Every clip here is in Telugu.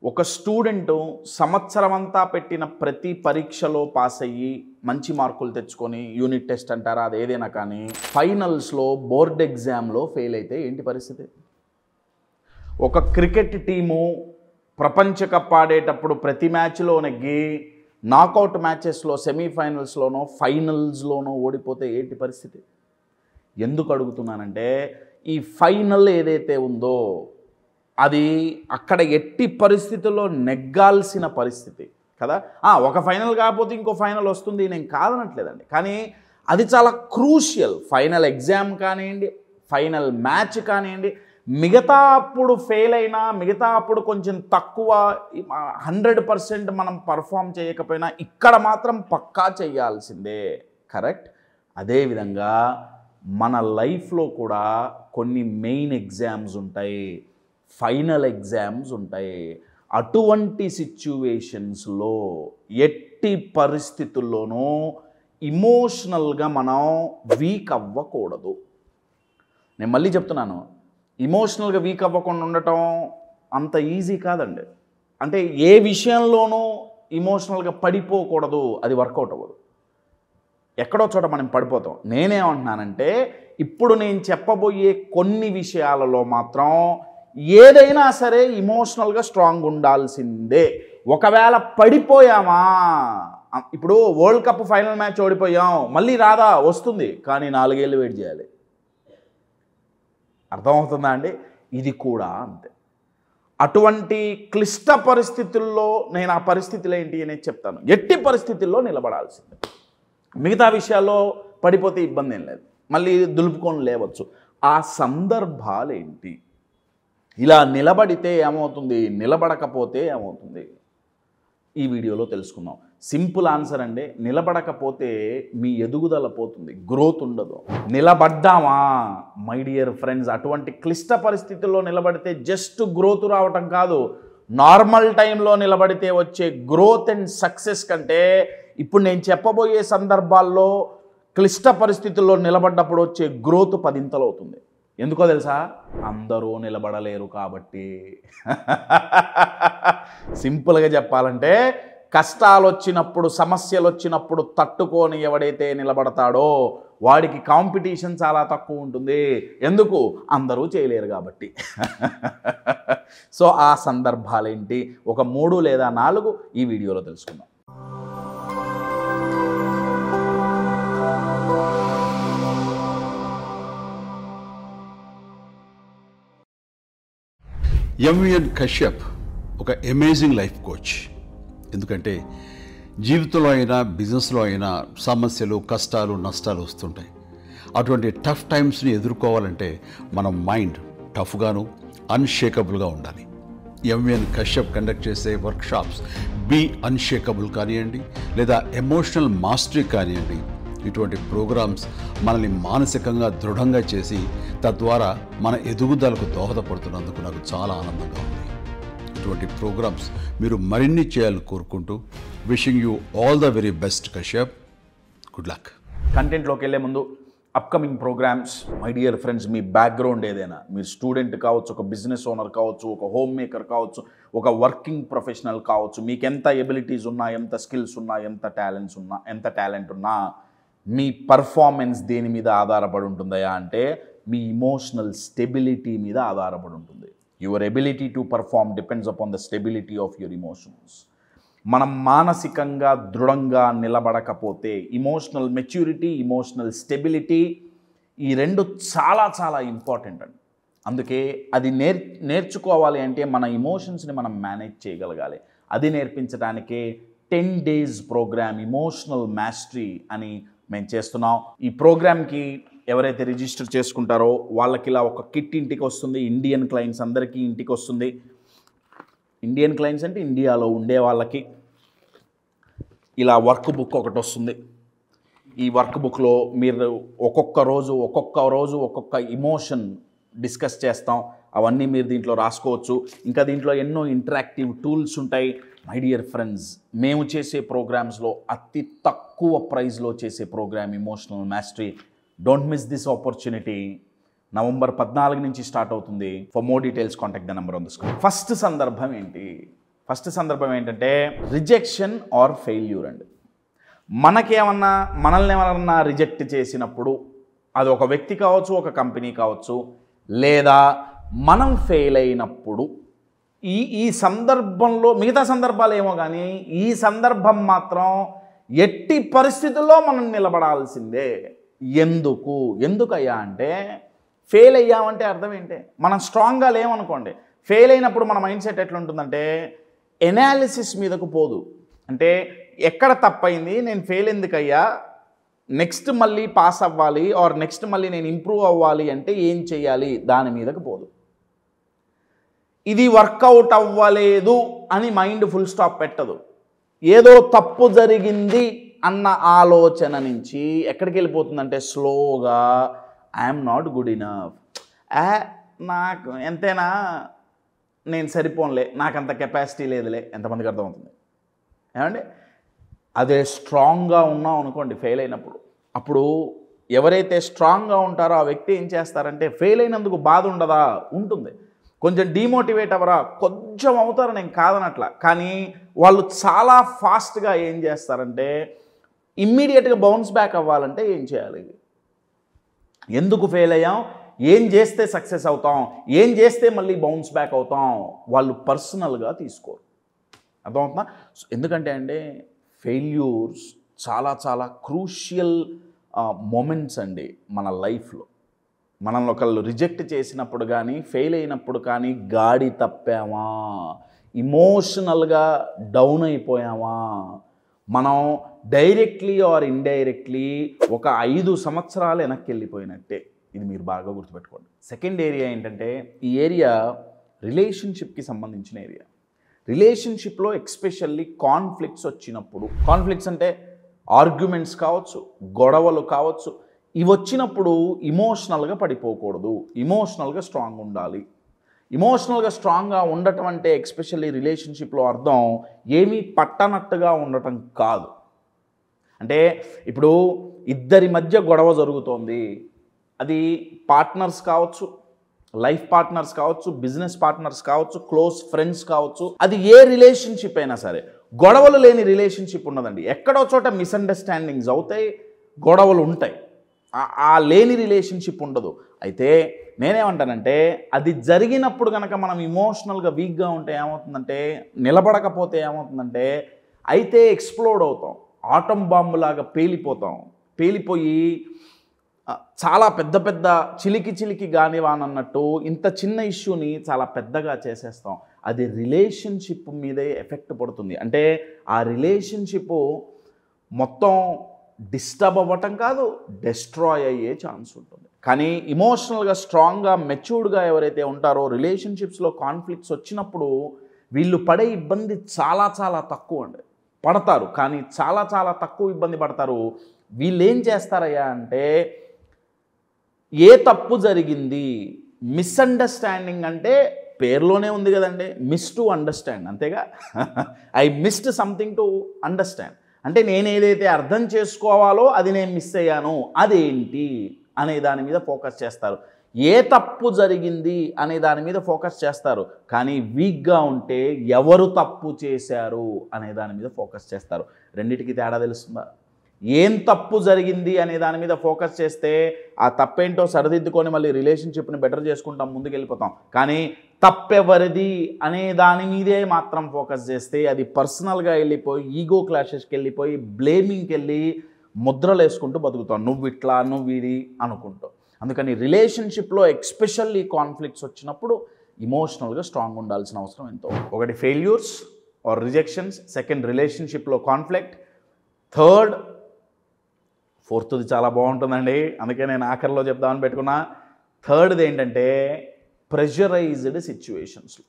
ఒక స్టూడెంట్ సంవత్సరమంతా పెట్టిన ప్రతి పరీక్షలో పాస్ అయ్యి మంచి మార్కులు తెచ్చుకొని యూనిట్ టెస్ట్ అంటారా అది ఏదైనా కానీ ఫైనల్స్లో బోర్డ్ ఎగ్జామ్లో ఫెయిల్ అయితే ఏంటి పరిస్థితి? ఒక క్రికెట్ టీము ప్రపంచ కప్ ఆడేటప్పుడు ప్రతి మ్యాచ్లో నెగ్గి నాకౌట్ మ్యాచెస్లో సెమీఫైనల్స్లోనో ఫైనల్స్లోనో ఓడిపోతే ఏంటి పరిస్థితి? ఎందుకు అడుగుతున్నానంటే ఈ ఫైనల్ ఏదైతే ఉందో అది అక్కడ ఎట్టి పరిస్థితుల్లో నెగ్గాల్సిన పరిస్థితి కదా. ఒక ఫైనల్ కాకపోతే ఇంకో ఫైనల్ వస్తుంది, నేను కాదనట్లేదండి. కానీ అది చాలా క్రూషియల్. ఫైనల్ ఎగ్జామ్ కానివ్వండి, ఫైనల్ మ్యాచ్ కానివ్వండి, మిగతా అప్పుడు ఫెయిల్ అయినా, మిగతా అప్పుడు కొంచెం తక్కువ 100% మనం పర్ఫామ్ చేయకపోయినా ఇక్కడ మాత్రం పక్కా చేయాల్సిందే. కరెక్ట్. అదేవిధంగా మన లైఫ్లో కూడా కొన్ని మెయిన్ ఎగ్జామ్స్ ఉంటాయి, ఫైనల్ ఎగ్జామ్స్ ఉంటాయి. అటువంటి సిచ్యువేషన్స్లో ఎట్టి పరిస్థితుల్లోనూ ఇమోషనల్గా మనం వీక్ అవ్వకూడదు. నేను మళ్ళీ చెప్తున్నాను, ఇమోషనల్గా వీక్ అవ్వకుండా ఉండటం అంత ఈజీ కాదండి. అంటే ఏ విషయంలోనూ ఇమోషనల్గా పడిపోకూడదు, అది వర్కౌట్ అవ్వదు. ఎక్కడో చోట మనం పడిపోతాం. నేనేమంటున్నానంటే ఇప్పుడు నేను చెప్పబోయే కొన్ని విషయాలలో మాత్రం ఏదైనా సరే ఇమోషనల్గా స్ట్రాంగ్ ఉండాల్సిందే. ఒకవేళ పడిపోయామా, ఇప్పుడు వరల్డ్ కప్ ఫైనల్ మ్యాచ్ ఓడిపోయాం, మళ్ళీ రాదా? వస్తుంది, కానీ 4 ఏళ్ళు వెయిట్ చేయాలి. అర్థమవుతుందా అండి? ఇది కూడా అంతే. అటువంటి క్లిష్ట పరిస్థితుల్లో నేను ఆ పరిస్థితులు ఏంటి అనేది చెప్తాను. ఎట్టి పరిస్థితుల్లో నిలబడాల్సిందే. మిగతా విషయాల్లో పడిపోతే ఇబ్బంది ఏం లేదు, మళ్ళీ దులుపుకొని లేవచ్చు. ఆ సందర్భాలు ఏంటి? ఇలా నిలబడితే ఏమవుతుంది, నిలబడకపోతే ఏమవుతుంది, ఈ వీడియోలో తెలుసుకుందాం. సింపుల్ ఆన్సర్ అండి. నిలబడకపోతే మీ ఎదుగుదల పోతుంది, గ్రోత్ ఉండదు. నిలబడ్డామా మై డియర్ ఫ్రెండ్స్, అటువంటి క్లిష్ట పరిస్థితుల్లో నిలబడితే జస్ట్ గ్రోత్ రావటం కాదు, నార్మల్ టైంలో నిలబడితే వచ్చే గ్రోత్ అండ్ సక్సెస్ కంటే ఇప్పుడు నేను చెప్పబోయే సందర్భాల్లో క్లిష్ట పరిస్థితుల్లో నిలబడ్డప్పుడు వచ్చే గ్రోత్ 10 ఇంతలు అవుతుంది. ఎందుకో తెలుసా? అందరూ నిలబడలేరు కాబట్టి. సింపుల్గా చెప్పాలంటే కష్టాలు వచ్చినప్పుడు, సమస్యలు వచ్చినప్పుడు తట్టుకొని ఎవడైతే నిలబడతాడో వాడికి కాంపిటీషన్ చాలా తక్కువ ఉంటుంది. ఎందుకు? అందరూ చేయలేరు కాబట్టి. సో ఆ సందర్భాలేంటి, ఒక 3 లేదా 4 ఈ వీడియోలో తెలుసుకుందాం. ఎంవిఎన్ కశ్యప్ ఒక అమేజింగ్ లైఫ్ కోచ్. ఎందుకంటే జీవితంలో అయినా బిజినెస్లో అయినా సమస్యలు, కష్టాలు, నష్టాలు వస్తుంటాయి. అటువంటి టఫ్ టైమ్స్ని ఎదుర్కోవాలంటే మన మైండ్ టఫ్గాను అన్షేకబుల్గా ఉండాలి. ఎంవిఎన్ కశ్యప్ కండక్ట్ చేసే వర్క్షాప్స్ బీ అన్షేకబుల్ కానివ్వండి, లేదా ఎమోషనల్ మాస్టరీ కానివ్వండి, ఇటువంటి ప్రోగ్రామ్స్ మనల్ని మానసికంగా దృఢంగా చేసి తద్వారా మన ఎదుగుదలకు దోహదపడుతున్నందుకు నాకు చాలా ఆనందంగా ఉంది. ఇటువంటి ప్రోగ్రామ్స్ మీరు మరిన్ని చేయాలని కోరుకుంటూ wishing you all the very best Kashyap. Good luck. కంటెంట్లోకి వెళ్ళే ముందు upcoming programmes, my dear friends, మీ బ్యాక్గ్రౌండ్ ఏదైనా, మీరు స్టూడెంట్ కావచ్చు, ఒక బిజినెస్ ఓనర్ కావచ్చు, ఒక హోమ్ మేకర్ కావచ్చు, ఒక వర్కింగ్ ప్రొఫెషనల్ కావచ్చు, మీకు ఎంత ఎబిలిటీస్ ఉన్నా, ఎంత స్కిల్స్ ఉన్నా, ఎంత టాలెంట్ ఉన్నా మీ పర్ఫార్మెన్స్ దేని మీద ఆధారపడి ఉంటుందయా అంటే మీ ఇమోషనల్ స్టెబిలిటీ మీద ఆధారపడి ఉంటుంది. Your ability to perform depends upon the stability of your emotions. మనం మానసికంగా దృఢంగా నిలబడకపోతే ఇమోషనల్ మెచ్యూరిటీ, ఇమోషనల్ స్టెబిలిటీ ఈ 2 చాలా చాలా ఇంపార్టెంట్ అండి. అందుకే అది నేర్చుకోవాలి అంటే మన ఇమోషన్స్ని మనం మేనేజ్ చేయగలగాలి. అది నేర్పించడానికే 10 days ప్రోగ్రామ్ ఇమోషనల్ మాస్టరీ అని మేము చేస్తున్నాం. ఈ ప్రోగ్రామ్కి ఎవరైతే రిజిస్టర్ చేసుకుంటారో వాళ్ళకి ఇలా ఒక కిట్ ఇంటికి వస్తుంది. ఇండియన్ క్లయింట్స్ అందరికీ ఇంటికి వస్తుంది. ఇండియన్ క్లయింట్స్ అంటే ఇండియాలో ఉండే వాళ్ళకి ఇలా వర్క్ బుక్ ఒకటి వస్తుంది. ఈ వర్క్ బుక్లో మీరు ఒక్కొక్క రోజు ఒక్కొక్క ఇమోషన్ డిస్కస్ చేస్తాం. అవన్నీ మీరు దీంట్లో రాసుకోవచ్చు. ఇంకా దీంట్లో ఎన్నో ఇంటరాక్టివ్ టూల్స్ ఉంటాయి. మై డియర్ ఫ్రెండ్స్, మేము చేసే ప్రోగ్రామ్స్లో అతి తక్కువ ప్రైస్లో చేసే programme emotional mastery. Don't miss this opportunity. November 14 నుంచి స్టార్ట్ అవుతుంది. For more details contact the number on the screen. First సందర్భం ఏంటి? ఫస్ట్ సందర్భం ఏంటంటే రిజెక్షన్ ఆర్ ఫెయిల్యూర్ అండి. మనల్ని ఏమన్నా రిజెక్ట్ చేసినప్పుడు, అది ఒక వ్యక్తి కావచ్చు, ఒక కంపెనీ కావచ్చు, లేదా మనం ఫెయిల్ అయినప్పుడు, ఈ సందర్భంలో మిగతా సందర్భాలు ఏమో కానీ ఈ సందర్భం మాత్రం ఎట్టి పరిస్థితుల్లో మనం నిలబడాల్సిందే. ఎందుకయ్యా అంటే ఫెయిల్ అయ్యామంటే అర్థం ఏంటి? మనం స్ట్రాంగ్గా లేమనుకోండి, ఫెయిల్ అయినప్పుడు మన మైండ్ సెట్ ఎట్లుంటుందంటే ఎనాలిసిస్ మీదకు పోదు. అంటే ఎక్కడ తప్పైంది, నేను ఫెయిల్ ఎందుకయ్యా, నెక్స్ట్ మళ్ళీ పాస్ అవ్వాలి ఆర్ నెక్స్ట్ మళ్ళీ నేను ఇంప్రూవ్ అవ్వాలి అంటే ఏం చేయాలి, దాని మీదకు పోదు. ఇది వర్కౌట్ అవ్వలేదు అని మైండ్ ఫుల్ స్టాప్ పెట్టదు. ఏదో తప్పు జరిగింది అన్న ఆలోచన నుంచి ఎక్కడికి వెళ్ళిపోతుందంటే స్లోగా ఐఎమ్ నాట్ గుడ్ ఇనఫ్, నాకు ఎంతైనా నేను సరిపోన్లే, నాకంత కెపాసిటీ లేదులే. ఎంతమందికి అర్థమవుతుంది ఏమండి? అదే స్ట్రాంగ్గా ఉన్నాం అనుకోండి ఫెయిల్ అయినప్పుడు, అప్పుడు ఎవరైతే స్ట్రాంగ్గా ఉంటారో ఆ వ్యక్తి ఏం చేస్తారంటే ఫెయిల్ అయినందుకు బాధ ఉండదా? ఉంటుంది. కొంచెం డీమోటివేట్ అవ్వరా? కొంచెం అవుతారు, నేను కాదనట్లా. కానీ వాళ్ళు చాలా ఫాస్ట్గా ఏం చేస్తారంటే ఇమ్మీడియట్గా బౌన్స్ బ్యాక్ అవ్వాలంటే ఏం చేయాలి? ఎందుకు ఫెయిల్ అయ్యాం, ఏం చేస్తే సక్సెస్ అవుతాం, ఏం చేస్తే మళ్ళీ బౌన్స్ బ్యాక్ అవుతాం, వాళ్ళు పర్సనల్గా తీసుకోరు. అర్థమవుతుందా? ఎందుకంటే అండి ఫెయిల్యూర్స్ చాలా చాలా క్రూషియల్ మూమెంట్స్ అండి మన లైఫ్లో. మనల్ని ఒకళ్ళు రిజెక్ట్ చేసినప్పుడు కానీ ఫెయిల్ అయినప్పుడు కానీ గాడి తప్పామా, ఇమోషనల్గా డౌన్ అయిపోయామా, మనం డైరెక్ట్లీ ఆర్ ఇండైరెక్ట్లీ ఒక 5 సంవత్సరాలు వెనక్కి వెళ్ళిపోయినట్టే. ఇది మీరు బాగా గుర్తుపెట్టుకోండి. సెకండ్ ఏరియా ఏంటంటే ఈ ఏరియా రిలేషన్షిప్కి సంబంధించిన ఏరియా. రిలేషన్షిప్లో ఎక్స్పెషల్లీ కాన్ఫ్లిక్ట్స్ వచ్చినప్పుడు, కాన్ఫ్లిక్ట్స్ అంటే ఆర్గ్యుమెంట్స్ కావచ్చు, గొడవలు కావచ్చు, ఇవి వచ్చినప్పుడు ఇమోషనల్గా పడిపోకూడదు, ఇమోషనల్గా స్ట్రాంగ్ ఉండాలి. ఇమోషనల్గా స్ట్రాంగ్గా ఉండటం అంటే ఎక్స్పెషల్లీ రిలేషన్షిప్లో అర్థం ఏమీ పట్టనట్టుగా ఉండటం కాదు. అంటే ఇప్పుడు ఇద్దరి మధ్య గొడవ జరుగుతోంది, అది పార్ట్నర్స్ కావచ్చు, లైఫ్ పార్ట్నర్స్ కావచ్చు, బిజినెస్ పార్ట్నర్స్ కావచ్చు, క్లోజ్ ఫ్రెండ్స్ కావచ్చు, అది ఏ రిలేషన్షిప్ అయినా సరే. గొడవలు లేని రిలేషన్షిప్ ఉన్నదండి. ఎక్కడో చోట మిస్అండర్స్టాండింగ్స్ అవుతాయి, గొడవలు ఉంటాయి, ఆ లేని రిలేషన్షిప్ ఉండదు. అయితే నేనేమంటానంటే అది జరిగినప్పుడు కనుక మనం ఇమోషనల్గా వీక్గా ఉంటే ఏమవుతుందంటే, నిలబడకపోతే ఏమవుతుందంటే అయితే ఎక్స్ప్లోడ్ అవుతాం, ఆటం బాంబులాగా పేలిపోయి చాలా పెద్ద పెద్ద చిలికి గానివానన్నట్టు ఇంత చిన్న ఇష్యూని చాలా పెద్దగా చేసేస్తాం. అది రిలేషన్షిప్ మీదే ఎఫెక్ట్ పడుతుంది. అంటే ఆ రిలేషన్షిప్ మొత్తం డిస్టర్బ్ అవ్వటం కాదు, డిస్ట్రాయ్ అయ్యే ఛాన్స్ ఉంటుంది. కానీ ఇమోషనల్గా స్ట్రాంగ్గా మెచ్యూర్డ్గా ఎవరైతే ఉంటారో రిలేషన్షిప్స్లో కాన్ఫ్లిక్ట్స్ వచ్చినప్పుడు వీళ్ళు పడే ఇబ్బంది చాలా చాలా తక్కువ అండి. పడతారు కానీ చాలా చాలా తక్కువ ఇబ్బంది పడతారు. వీళ్ళు ఏం చేస్తారయ్యా అంటే ఏ తప్పు జరిగింది, మిస్అండర్స్టాండింగ్ అంటే పేరులోనే ఉంది కదండి, మిస్ టు అండర్స్టాండ్, అంతేగా. I missed something to understand అంటే నేను ఏదైతే అర్థం చేసుకోవాలో అది నేను మిస్ అయ్యాను, అదేంటి అనే దాని మీద ఫోకస్ చేస్తారు. ఏ తప్పు జరిగింది అనే దాని మీద ఫోకస్ చేస్తారు. కానీ వీక్గా ఉంటే ఎవరు తప్పు చేశారు అనే దాని మీద ఫోకస్ చేస్తారు. రెండిటికి తేడా తెలుస్తుందా? ఏం తప్పు జరిగింది అనే దాని మీద ఫోకస్ చేస్తే ఆ తప్పేంటో సరిదిద్దుకొని మళ్ళీ రిలేషన్షిప్ని బెటర్ చేసుకుంటాం, ముందుకు వెళ్ళిపోతాం. కానీ తప్పెవరిది అనే దాని మీదే మాత్రం ఫోకస్ చేస్తే అది పర్సనల్గా వెళ్ళిపోయి ఈగో క్లాషెస్కి వెళ్ళిపోయి బ్లేమింగ్కి వెళ్ళి ముద్రలు వేసుకుంటూ బతుకుతాం, నువ్వు ఇట్లా నువ్వు ఇది అనుకుంటూ. అందుకని రిలేషన్షిప్లో ఎక్స్పెషల్లీ కాన్ఫ్లిక్ట్స్ వచ్చినప్పుడు ఇమోషనల్గా స్ట్రాంగ్ ఉండాల్సిన అవసరం ఎంతో. ఒకటి ఫెయిల్యూర్స్ ఆర్ రిజెక్షన్స్, సెకండ్ రిలేషన్షిప్లో కాన్ఫ్లిక్ట్, థర్డ్ ఫోర్త్ది చాలా బాగుంటుందండి, అందుకే నేను ఆఖరిలో చెప్దామని పెట్టుకున్నా. థర్డ్ది ఏంటంటే ప్రెషరైజ్డ్ సిచ్యువేషన్స్లో.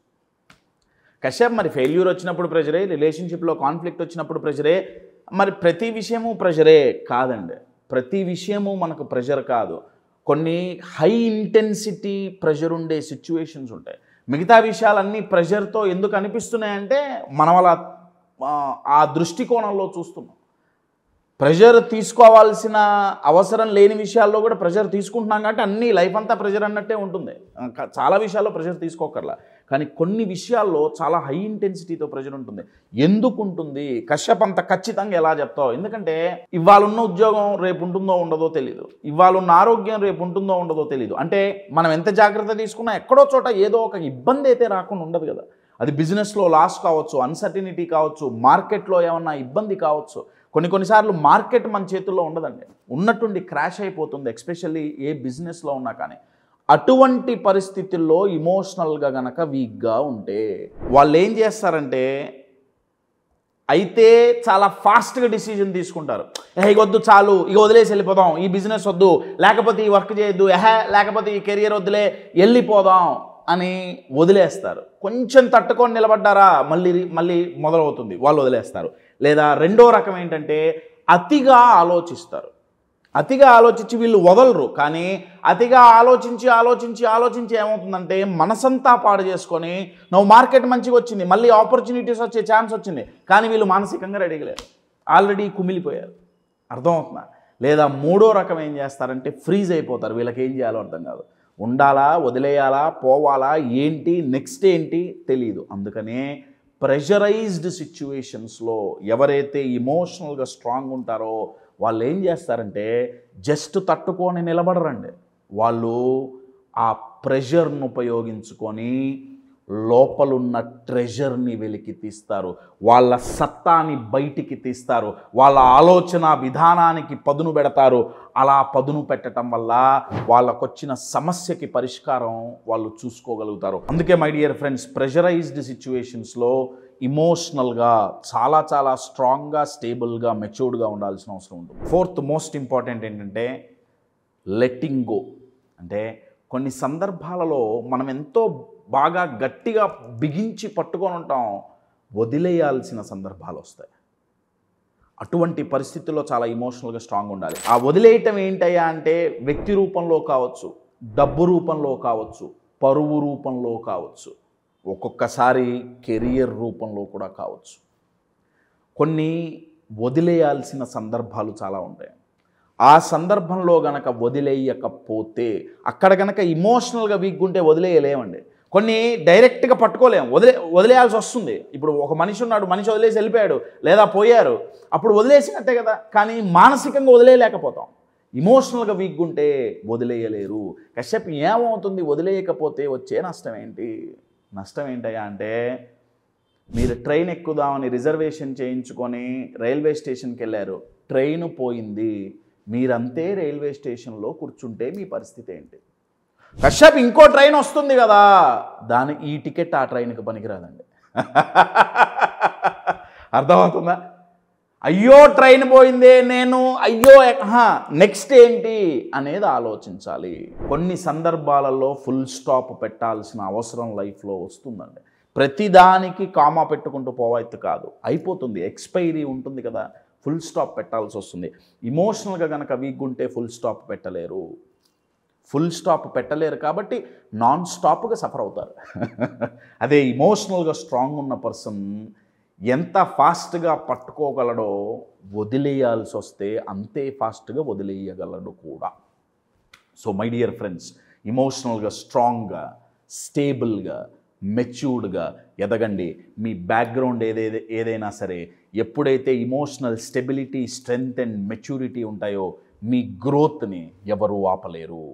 కశ్యప్ మరి ఫెయిల్యూర్ వచ్చినప్పుడు ప్రెషరే, రిలేషన్షిప్లో కాన్ఫ్లిక్ట్ వచ్చినప్పుడు ప్రెషరే, మరి ప్రతి విషయము ప్రెషరే కాదండి. ప్రతి విషయము మనకు ప్రెషర్ కాదు. కొన్ని హై ఇంటెన్సిటీ ప్రెషర్ ఉండే సిచ్యువేషన్స్ ఉంటాయి. మిగతా విషయాలన్నీ ప్రెషర్తో ఎందుకు అనిపిస్తున్నాయంటే మనం అలా ఆ దృష్టికోణంలో చూస్తున్నాం. ప్రెషర్ తీసుకోవాల్సిన అవసరం లేని విషయాల్లో కూడా ప్రెషర్ తీసుకుంటున్నాం కాబట్టి అన్నీ లైఫ్ అంతా ప్రెషర్ అన్నట్టే ఉంటుంది. చాలా విషయాల్లో ప్రెషర్ తీసుకోకర్లా. కానీ కొన్ని విషయాల్లో చాలా హై ఇంటెన్సిటీతో ప్రెషర్ ఉంటుంది. ఎందుకు ఉంటుంది? కశ్యప్ అంత ఖచ్చితంగా ఎలా చెప్తావు? ఎందుకంటే ఇవాళ ఉన్న ఉద్యోగం రేపు ఉంటుందో ఉండదో తెలియదు, ఇవాళ ఉన్న ఆరోగ్యం రేపు ఉంటుందో ఉండదో తెలియదు. అంటే మనం ఎంత జాగ్రత్త తీసుకున్నా ఎక్కడో చోట ఏదో ఒక ఇబ్బంది అయితే రాకుండా ఉండదు కదా. అది బిజినెస్లో లాస్ కావచ్చు, అన్సర్టినిటీ కావచ్చు, మార్కెట్లో ఏమన్నా ఇబ్బంది కావచ్చు. కొన్నిసార్లు మార్కెట్ మన చేతుల్లో ఉండదండి, ఉన్నట్టుండి క్రాష్ అయిపోతుంది, ఎస్పెషల్లీ ఏ బిజినెస్లో ఉన్నా. కానీ అటువంటి పరిస్థితుల్లో ఇమోషనల్గా గనక వీక్గా ఉంటే వాళ్ళు ఏం చేస్తారంటే అయితే చాలా ఫాస్ట్గా డిసిజన్ తీసుకుంటారు. ఇక వద్దు, చాలు, ఇక వదిలేసి వెళ్ళిపోదాం, ఈ బిజినెస్ వద్దు, లేకపోతే ఈ వర్క్ చేయొద్దు, లేకపోతే ఈ కెరియర్ వద్దులే, వెళ్ళిపోదాం అని వదిలేస్తారు. కొంచెం తట్టుకొని నిలబడ్డారా మళ్ళీ మొదలవుతుంది, వాళ్ళు వదిలేస్తారు. లేదా రెండో రకం ఏంటంటే అతిగా ఆలోచిస్తారు. అతిగా ఆలోచించి వీళ్ళు వదలరు, కానీ అతిగా ఆలోచించి ఏమవుతుందంటే మనసంతా పాడు చేసుకొని నువ్వు మార్కెట్ మంచిగా వచ్చింది, మళ్ళీ ఆపర్చునిటీస్ వచ్చే ఛాన్స్ వచ్చింది, కానీ వీళ్ళు మానసికంగా రెడీగా లేరు, ఆల్రెడీ కుమిలిపోయారు. అర్థమవుతుందా? లేదా మూడో రకం ఏం చేస్తారంటే ఫ్రీజ్ అయిపోతారు. వీళ్ళకి ఏం చేయాలో అర్థం కాదు, ఉండాలా, వదిలేయాలా, పోవాలా, ఏంటి నెక్స్ట్ ఏంటి తెలియదు. అందుకనే ప్రెషరైజ్డ్ సిచ్యువేషన్స్లో ఎవరైతే ఇమోషనల్గా స్ట్రాంగ్ ఉంటారో వాళ్ళు ఏం చేస్తారంటే జస్ట్ తట్టుకొని నిలబడరండి, వాళ్ళు ఆ ప్రెషర్ను ఉపయోగించుకొని లోపలున్న ట్రెజర్ని వెలికి తీస్తారు, వాళ్ళ సత్తాని బయటికి తీస్తారు, వాళ్ళ ఆలోచన విధానానికి పదును పెడతారు. అలా పదును పెట్టడం వల్ల వాళ్ళకొచ్చిన సమస్యకి పరిష్కారం వాళ్ళు చూసుకోగలుగుతారు. అందుకే మై డియర్ ఫ్రెండ్స్, ప్రెషరైజ్డ్ సిచ్యువేషన్స్లో ఇమోషనల్గా చాలా స్ట్రాంగ్గా, స్టేబుల్గా, మెచ్యూర్డ్గా ఉండాల్సిన అవసరం ఉంటుంది. ఫోర్త్ మోస్ట్ ఇంపార్టెంట్ ఏంటంటే లెట్టింగ్ గో. అంటే కొన్ని సందర్భాలలో మనం ఎంతో బాగా గట్టిగా బిగించి పట్టుకొని ఉంటాం, వదిలేయాల్సిన సందర్భాలు వస్తాయి. అటువంటి పరిస్థితుల్లో చాలా ఇమోషనల్గా స్ట్రాంగ్ ఉండాలి. ఆ వదిలేయటం ఏంటయ్యా అంటే వ్యక్తి రూపంలో కావచ్చు, డబ్బు రూపంలో కావచ్చు, పరువు రూపంలో కావచ్చు, ఒక్కొక్కసారి కెరియర్ రూపంలో కూడా కావచ్చు. కొన్ని వదిలేయాల్సిన సందర్భాలు చాలా ఉంటాయి. ఆ సందర్భంలో గనక వదిలేయకపోతే, అక్కడ గనక ఇమోషనల్గా వీక్గా ఉంటే వదిలేయలేమండి. కొన్ని డైరెక్ట్గా పట్టుకోలేము, వదిలేయాల్సి వస్తుంది. ఇప్పుడు ఒక మనిషి ఉన్నాడు, మనిషి వదిలేసి వెళ్ళిపోయాడు లేదా పోయారు, అప్పుడు వదిలేసినట్టే కదా. కానీ మానసికంగా వదిలేయలేకపోతాం. ఇమోషనల్గా వీక్గా ఉంటే వదిలేయలేరు. కశ్యప్ ఏమవుతుంది వదిలేయకపోతే వచ్చే నష్టం ఏంటి? నష్టం ఏంటయ్యా అంటే మీరు ట్రైన్ ఎక్కుదామని రిజర్వేషన్ చేయించుకొని రైల్వే స్టేషన్కి వెళ్ళారు, ట్రైన్ పోయింది, మీరంతే రైల్వే స్టేషన్లో కూర్చుంటే మీ పరిస్థితి ఏంటి? కశ్యప్ ఇంకో ట్రైన్ వస్తుంది కదా, ఈ టికెట్ ఆ ట్రైన్కి పనికిరాదండి. అర్థమవుతుందా? అయ్యో ట్రైన్ పోయిందే, అయ్యో నెక్స్ట్ ఏంటి అనేది ఆలోచించాలి. కొన్ని సందర్భాలలో ఫుల్ స్టాప్ పెట్టాల్సిన అవసరం లైఫ్లో వస్తుందండి. ప్రతిదానికి కామా పెట్టుకుంటూ పోవైతే కాదు, అయిపోతుంది, ఎక్స్పైరీ ఉంటుంది కదా, ఫుల్ స్టాప్ పెట్టాల్సి వస్తుంది. ఇమోషనల్గా కనుక వీక్ ఉంటే ఫుల్ స్టాప్ పెట్టలేరు కాబట్టి నాన్ స్టాప్గా సఫర్ అవుతారు. అదే ఇమోషనల్గా స్ట్రాంగ్ ఉన్న పర్సన్ ఎంత ఫాస్ట్గా పట్టుకోగలడో వదిలేయాల్సి వస్తే అంతే ఫాస్ట్గా వదిలేయగలడు కూడా. సో మై డియర్ ఫ్రెండ్స్, ఇమోషనల్గా స్ట్రాంగ్గా, స్టేబుల్గా, మెచ్యూర్డ్గా ఎదగండి. మీ బ్యాక్గ్రౌండ్ ఏదైనా సరే, ఎప్పుడైతే emotional stability, strength and maturity ఉంటాయో మీ గ్రోత్ని ఎవరూ ఆపలేరు.